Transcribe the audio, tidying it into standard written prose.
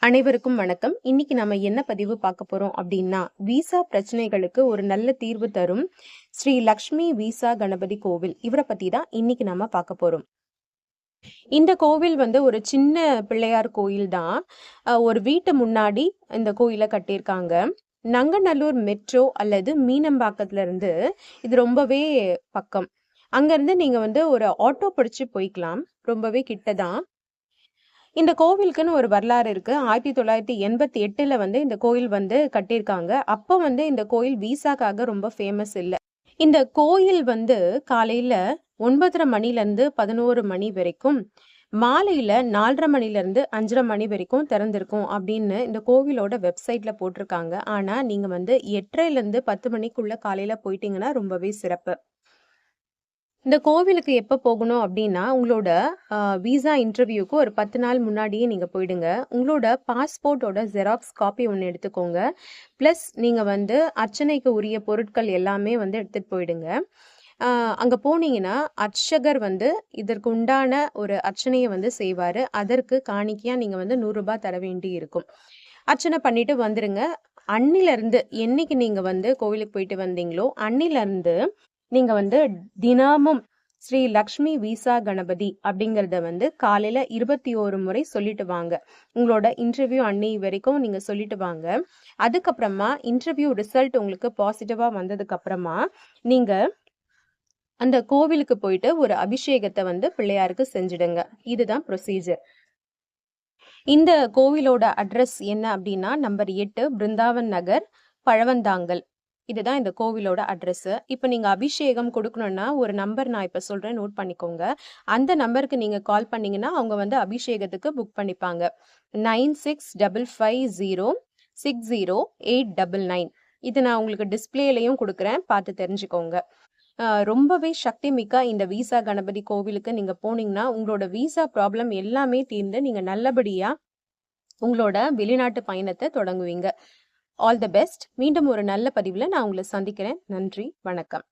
அனைவருக்கும் வணக்கம். இன்னைக்கு நம்ம என்ன பதிவு பார்க்க போறோம் அப்படின்னா, விசா பிரச்சனைகளுக்கு ஒரு நல்ல தீர்வு தரும் ஸ்ரீ லக்ஷ்மி விசா கணபதி கோவில். இவரை பத்தி தான் இன்னைக்கு நம்ம பார்க்க போறோம். இந்த கோவில் ஒரு சின்ன பிள்ளையார் கோயில் தான். ஒரு வீட்டு முன்னாடி இந்த கோயிலை கட்டியிருக்காங்க. நங்கநல்லூர் மெட்ரோ அல்லது மீனம்பாக்கத்துல இருந்து இது ரொம்பவே பக்கம். அங்கிருந்து நீங்க ஒரு ஆட்டோ பிடிச்சு போய்க்கலாம். ரொம்பவே கிட்டதான். இந்த கோவிலுக்குன்னு ஒரு வரலாறு இருக்கு. 1988ல இந்த கோயில் கட்டியிருக்காங்க. அப்போ இந்த கோயில் விசாக்காக ரொம்ப ஃபேமஸ் இல்ல. இந்த கோயில் காலையில 9:30 மணிலேருந்து 11 மணி வரைக்கும், மாலையில 4:30 மணிலேருந்து 5:30 மணி வரைக்கும் திறந்திருக்கும் அப்படின்னு இந்த கோவிலோட வெப்சைட்ல போட்டிருக்காங்க. ஆனா நீங்க 8:30லேருந்து 10 மணிக்குள்ள காலையில போயிட்டீங்கன்னா ரொம்பவே சிறப்பு. இந்த கோவிலுக்கு எப்போ போகணும் அப்படின்னா, உங்களோட விசா இன்டர்வியூக்கு ஒரு 10 நாள் முன்னாடியே நீங்கள் போயிடுங்க. உங்களோட பாஸ்போர்ட்டோட ஜெராக்ஸ் காப்பி ஒன்று எடுத்துக்கோங்க. ப்ளஸ் நீங்கள் அர்ச்சனைக்கு உரிய பொருட்கள் எல்லாமே எடுத்துகிட்டு போயிடுங்க. அங்கே போனீங்கன்னா அர்ச்சகர் இதற்கு உண்டான ஒரு அர்ச்சனையை செய்வார். அதற்கு காணிக்கையாக நீங்கள் 100 ரூபாய் தர வேண்டி இருக்கும். அர்ச்சனை பண்ணிட்டு வந்துடுங்க. அன்னிலிருந்து என்னைக்கு நீங்கள் கோவிலுக்கு போயிட்டு வந்தீங்களோ அன்னிலிருந்து நீங்க தினமும் ஸ்ரீ லக்ஷ்மி விசா கணபதி அப்படிங்கறத காலையில 21 முறை சொல்லிட்டு வாங்க. உங்களோட இன்டர்வியூ அன்னி வரைக்கும் நீங்க சொல்லிட்டு வாங்க. அதுக்கப்புறமா இன்டர்வியூ ரிசல்ட் உங்களுக்கு பாசிட்டிவா வந்ததுக்கு அப்புறமா நீங்க அந்த கோவிலுக்கு போயிட்டு ஒரு அபிஷேகத்தை பிள்ளையாருக்கு செஞ்சிடுங்க. இதுதான் ப்ரொசீஜர். இந்த கோவிலோட அட்ரஸ் என்ன அப்படின்னா, நம்பர் 8 பிருந்தாவன் நகர், பழவந்தாங்கல். இதுதான் இந்த கோவிலோட அட்ரஸ். இப்போ நீங்க அபிஷேகம் கொடுக்கணும்னா ஒரு நம்பர் நான் இப்போ சொல்றேன், நோட் பண்ணிக்கோங்க. அந்த நம்பருக்கு நீங்க கால் பண்ணீங்கன்னா அவங்க அபிஷேகத்துக்கு புக் பண்ணிப்பாங்க. 9655060899. இது நான் உங்களுக்கு டிஸ்பிளேலையும் கொடுக்குறேன், பார்த்து தெரிஞ்சுக்கோங்க. ரொம்பவே சக்தி மிக்க இந்த விசா கணபதி கோவிலுக்கு நீங்க போனீங்கன்னா உங்களோட விசா ப்ராப்ளம் எல்லாமே தீர்ந்து நீங்க நல்லபடியா உங்களோட வெளிநாட்டு பயணத்தை தொடங்குவீங்க. All the best. மீண்டும் ஒரு நல்ல பதிவில் நான் உங்களை சந்திக்கிறேன். நன்றி, வணக்கம்.